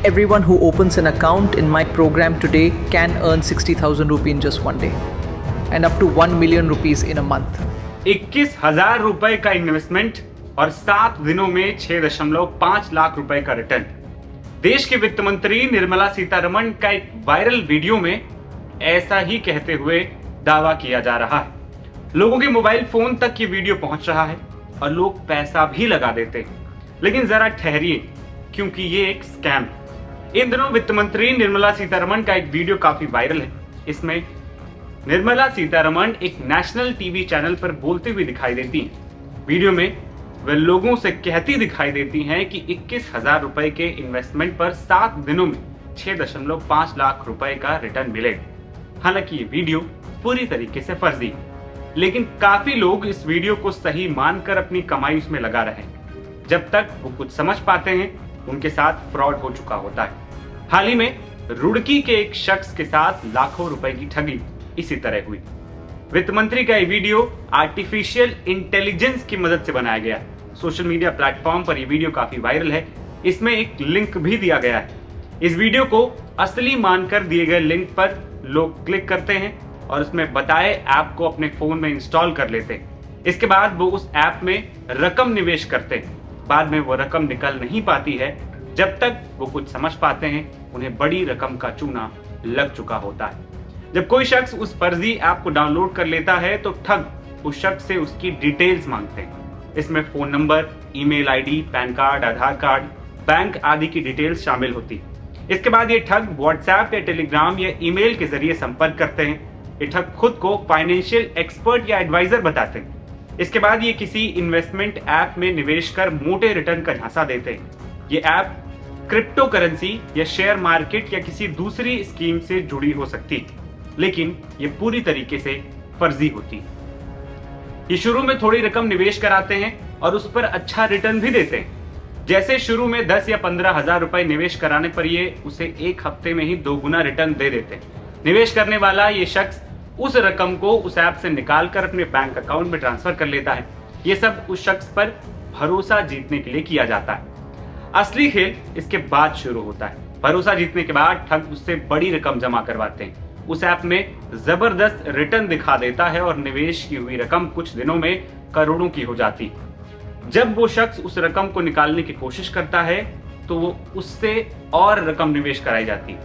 Everyone who opens an account in my program today can earn 60,000 rupees in just one day and up to 1 million rupees in a month. 21,000 रुपए का investment और 7 दिनों में 6.5 लाख रुपए का return. देश के वित्त मंत्री निर्मला सीतारमण का एक वायरल वीडियो में ऐसा ही कहते हुए दावा किया जा रहा है। लोगों के मोबाइल फोन तक ये वीडियो पहुंच रहा है और लोग पैसा भी लगा देते हैं। लेकिन जरा ठहरिए, क्योंकि ये एक स्कैम है। इन दिनों वित्त मंत्री निर्मला सीतारमण का एक वीडियो काफी वायरल है। इसमें निर्मला सीतारमण एक नेशनल टीवी चैनल पर बोलते हुए दिखाई देती हैं। वीडियो में वे लोगों से कहती दिखाई देती हैं कि 21,000 रुपए के इन्वेस्टमेंट पर 7 दिनों में 6.5 लाख रुपए का रिटर्न मिलेगा। हालांकि ये वीडियो पूरी तरीके से फर्जी है, लेकिन काफी लोग इस वीडियो को सही मानकर अपनी कमाई उसमें लगा रहे हैं। जब तक वो कुछ समझ पाते हैं, उनके साथ फ्रॉड हो चुका होता है। हाल ही में रुड़की के एक शख्स के साथ लाखों रुपए की ठगी इसी तरह हुई। वित्त मंत्री का ये वीडियो आर्टिफिशियल इंटेलिजेंस की मदद से बनाया गया है। सोशल मीडिया प्लेटफॉर्म पर यह वीडियो काफी वायरल है। इसमें एक लिंक भी दिया गया है। इस वीडियो को असली मानकर दिए गए लिंक पर लोग क्लिक करते हैं और उसमें बताए ऐप को अपने फोन में इंस्टॉल कर लेते हैं। इसके बाद वो उस ऐप में रकम निवेश करते हैं। बाद में वो रकम निकल नहीं पाती है। जब तक वो कुछ समझ पाते हैं, उन्हें बड़ी रकम का चूना लग चुका होता है। जब कोई शख्स उस फर्जी ऐप को डाउनलोड कर लेता है तो ठग उस शख्स से उसकी डिटेल्स मांगते हैं। इसमें phone number, email ID, PAN card, Aadhaar card, bank आदि की डिटेल्स शामिल होती है। इसके बाद ये ठग व्हाट्सएप या टेलीग्राम या ईमेल के जरिए संपर्क करते हैं। ये ठग खुद को फाइनेंशियल एक्सपर्ट या एडवाइजर बताते हैं। इसके बाद ये किसी इन्वेस्टमेंट ऐप में निवेश कर मोटे रिटर्न का झांसा देते हैं। ये ऐप क्रिप्टो करेंसी या शेयर मार्केट या किसी दूसरी स्कीम से जुड़ी हो सकती है, लेकिन ये पूरी तरीके से फर्जी होती है। ये शुरू में थोड़ी रकम निवेश कराते हैं और उस पर अच्छा रिटर्न भी देते हैं। जैसे शुरू में 10 या 15,000 रुपए निवेश कराने पर ये उसे 1 हफ्ते में ही 2 गुना रिटर्न दे देते हैं। निवेश करने वाला ये शख्स उस रकम को उस ऐप से निकालकर अपने बैंक अकाउंट में ट्रांसफर कर लेता है। ये सब उस शख्स पर भरोसा जीतने के लिए किया जाता है। असली खेल इसके बाद शुरू होता है। भरोसा जीतने के बाद ठग उससे बड़ी रकम जमा करवाते हैं। उस ऐप में जबरदस्त रिटर्न दिखा देता है और निवेश की हुई रकम कुछ दिनों में करोड़ों की हो जाती है। जब वो शख्स उस रकम को निकालने की कोशिश करता है तो वो उससे और रकम निवेश कराई जाती है।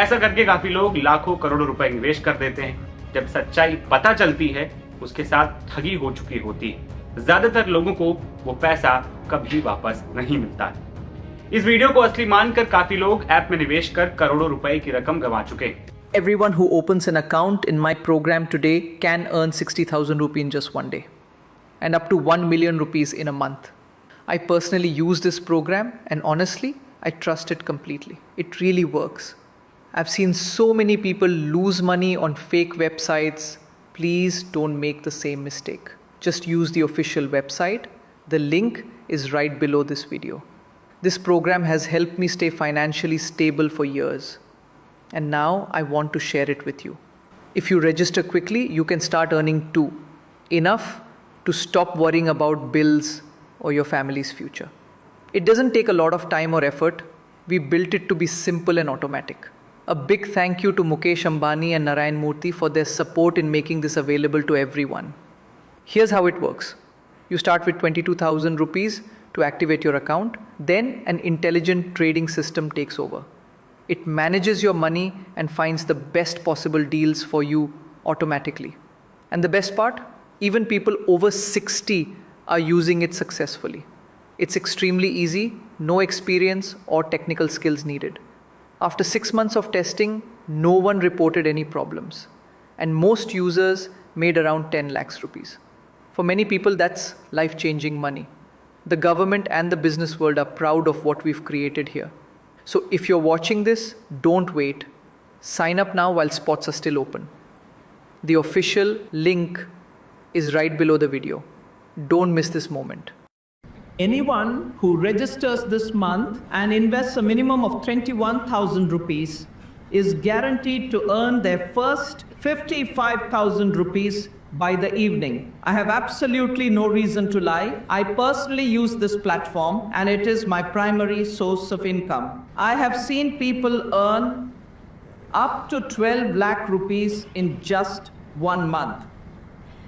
ऐसा करके काफी लोग लाखों करोड़ों रुपए निवेश कर देते हैं। जब सच्चाई पता चलती है, उसके साथ ठगी हो चुकी होती है। ज्यादातर लोगों को वो पैसा कभी वापस नहीं मिलता है। इस वीडियो को असली मानकर काफी लोग ऐप में निवेश कर करोड़ों रुपए की रकम गंवा चुके हैं। Everyone who opens an account in my program today can earn 60,000 rupees in just one day and up to 1 million rupees in a month. I personally use this program and honestly, I trust it completely. It really works. I've seen so many people lose money on fake websites. Please don't make the same mistake. Just use the official website. The link is right below this video. This program has helped me stay financially stable for years. And now I want to share it with you. If you register quickly, you can start earning too. Enough to stop worrying about bills or your family's future. It doesn't take a lot of time or effort. We built it to be simple and automatic. A big thank you to Mukesh Ambani and Narayan Murthy for their support in making this available to everyone. Here's how it works. You start with 22,000 rupees to activate your account. Then an intelligent trading system takes over. It manages your money and finds the best possible deals for you automatically. And the best part, even people over 60 are using it successfully. It's extremely easy, no experience or technical skills needed. After 6 months of testing, no one reported any problems. And most users made around 10 lakhs rupees. For many people, that's life-changing money. The government and the business world are proud of what we've created here. So if you're watching this, don't wait. Sign up now while spots are still open. The official link is right below the video. Don't miss this moment. Anyone who registers this month and invests a minimum of 21,000 rupees is guaranteed to earn their first 55,000 rupees by the evening. I have absolutely no reason to lie. I personally use this platform and it is my primary source of income. I have seen people earn up to 12 lakh rupees in just 1 month.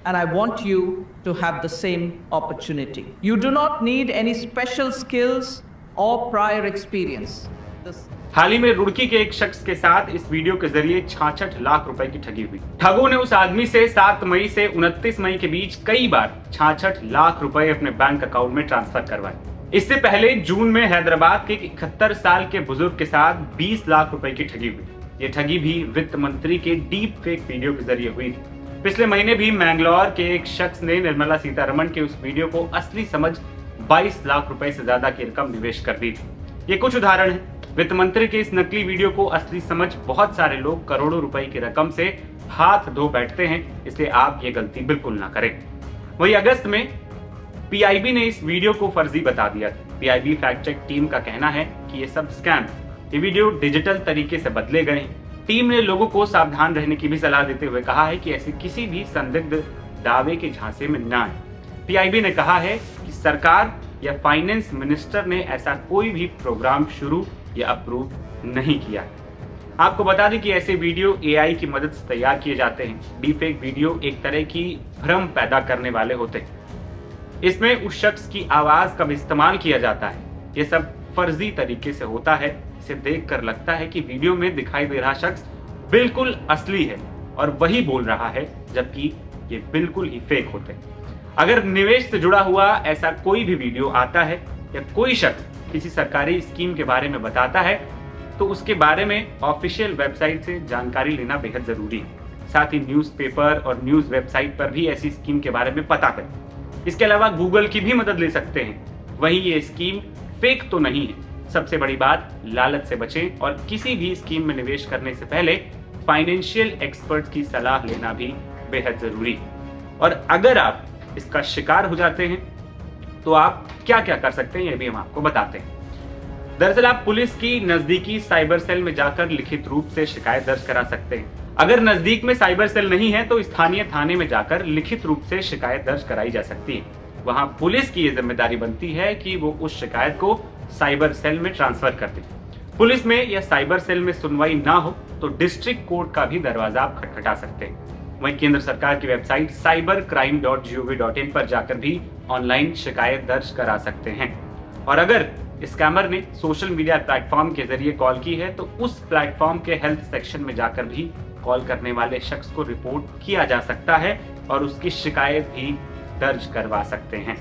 And I want you to have the same opportunity. You do not need any special skills or prior experience. हाल ही में रुड़की के एक शख्स के साथ इस video के जरिए 66 लाख रुपए की ठगी हुई। ठगों ने उस आदमी से 7 मई से 29 मई के बीच कई बार 66 लाख रुपए अपने बैंक अकाउंट में ट्रांसफर करवाए। इससे पहले जून में हैदराबाद के 71 साल के बुजुर्ग के साथ 20 लाख रुपए की ठगी हुई। ये ठगी भी वित्त मंत्री के डीप फेक वीडियो के जरिए हुई थी। पिछले महीने भी मैंगलोर के एक शख्स ने निर्मला सीतारमण के उस वीडियो को असली समझ 22 लाख रुपए से ज्यादा की रकम निवेश कर दी थी। ये कुछ उदाहरण है। वित्त मंत्री के इस नकली वीडियो को असली समझ बहुत सारे लोग करोड़ों रुपए की रकम से हाथ धो बैठते हैं, इसलिए आप ये गलती बिल्कुल ना करें। वही अगस्त में पीआईबी ने इस वीडियो को फर्जी बता दिया था। पीआईबी फैक्ट चेक टीम का कहना है कि ये सब स्कैम, ये वीडियो डिजिटल तरीके से बदले गए हैं। टीम ने लोगों को सावधान रहने की भी सलाह देते हुए कहा है कि ऐसे किसी भी संदिग्ध दावे के झांसे में ना आए। पीआईबी ने कहा है कि सरकार या फाइनेंस मिनिस्टर ने ऐसा कोई भी प्रोग्राम शुरू या अप्रूव नहीं किया। आपको बता दें कि ऐसे वीडियो एआई की मदद से तैयार किए जाते हैं। डीफेक वीडियो एक तरह की भ्रम पैदा करने वाले होते हैं। इसमें उस शख्स की आवाज का भी इस्तेमाल किया जाता है। ये सब फर्जी तरीके से होता है। इसे देखकर लगता है कि वीडियो में दिखाई दे रहा शख्स बिल्कुल असली है और वही बोल रहा है, जबकि ये बिल्कुल ही फेक होते हैं। अगर निवेश से जुड़ा हुआ ऐसा कोई भी वीडियो आता है या कोई शख्स किसी सरकारी स्कीम के बारे में बताता है, तो उसके बारे में ऑफिशियल वेबसाइट से जानकारी लेना बेहद जरूरी है। साथ ही न्यूज़पेपर और न्यूज़ वेबसाइट पर भी ऐसी स्कीम के बारे में पता करें। इसके अलावा गूगल की भी मदद ले सकते हैं। वहीं ये स्कीम फेक तो नहीं है। सबसे बड़ी बात, लालच से बचें और किसी भी स्कीम में निवेश करने से पहले फाइनेंशियल एक्सपर्ट की सलाह लेना भी बेहद जरूरी है। और अगर आप इसका शिकार हो जाते हैं तो आप क्या क्या कर सकते हैं, ये भी हम आपको बताते हैं। दरअसल आप पुलिस की नजदीकी साइबर सेल में जाकर लिखित रूप से शिकायत दर्ज करा सकते हैं। अगर नजदीक में साइबर सेल नहीं है तो स्थानीय थाने में जाकर लिखित रूप से शिकायत दर्ज कराई जा सकती है। वहां पुलिस की ये जिम्मेदारी बनती है कि वो उस शिकायत को साइबर सेल में ट्रांसफर कर दे। पुलिस में या साइबर सेल में सुनवाई ना हो तो डिस्ट्रिक्ट कोर्ट का भी दरवाजा आप खटखटा सकते हैं। वहीं केंद्र सरकार की वेबसाइट cybercrime.gov.in पर जाकर भी ऑनलाइन शिकायत दर्ज करा सकते हैं। और अगर स्कैमर ने सोशल मीडिया प्लेटफॉर्म के जरिए कॉल की है तो उस प्लेटफॉर्म के हेल्प सेक्शन में जाकर भी कॉल करने वाले शख्स को रिपोर्ट किया जा सकता है और उसकी शिकायत भी दर्ज करवा सकते हैं।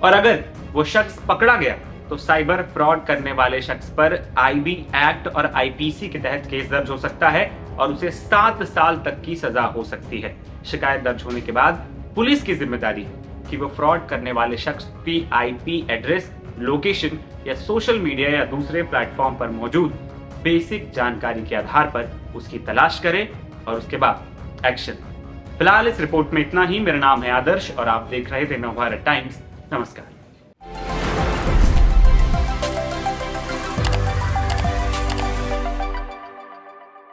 और अगर वो शख्स पकड़ा गया तो साइबर फ्रॉड करने वाले शख्स पर आईबी एक्ट और आईपीसी के तहत केस दर्ज हो सकता है और उसे 7 साल तक की सजा हो सकती है। शिकायत दर्ज होने के बाद पुलिस की जिम्मेदारी है कि वो फ्रॉड करने वाले शख्स की आईपी एड्रेस, लोकेशन या सोशल मीडिया या दूसरे प्लेटफॉर्म पर मौजूद बेसिक जानकारी के आधार पर उसकी तलाश करे और उसके बाद एक्शन। फिलहाल इस रिपोर्ट में इतना ही। मेरा नाम है आदर्श और आप देख रहे थे नवभारत टाइम्स। नमस्कार।